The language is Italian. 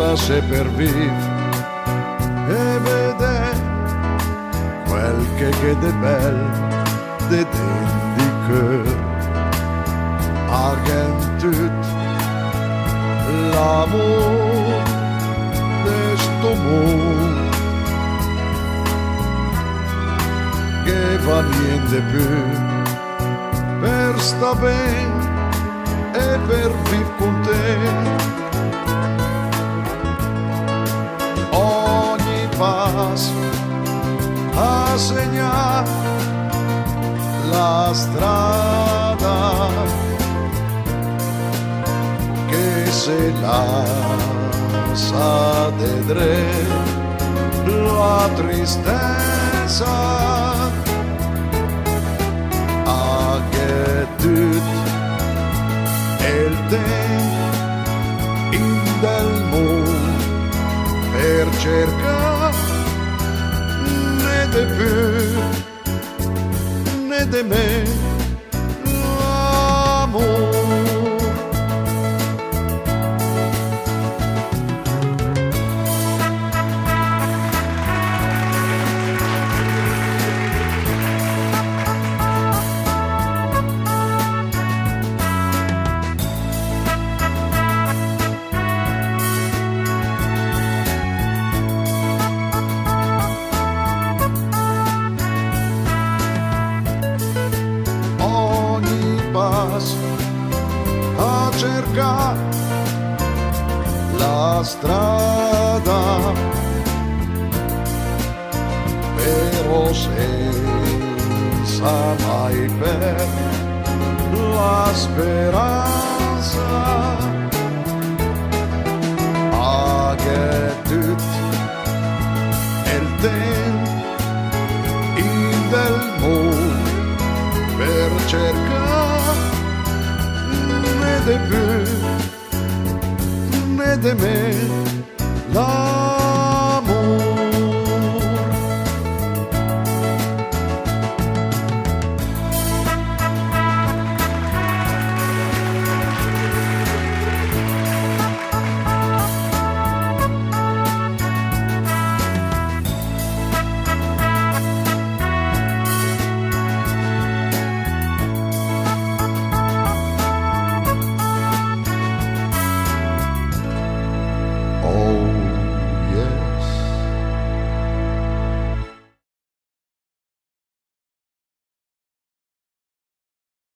bastasse per vivere e vedere quel che è bello de di cœur. Argen tut l'amor de sto mondo che va niente più per sta bene e per viv con te. Ogni passo a segnare la strada che se lascia vedere la tristezza a che tutto il tempo in del mondo per cercare né di più né di me l'amore. A cercare la strada, però senza mai perdere la speranza a che tutto il tempo in del mondo per cercare né di più né di me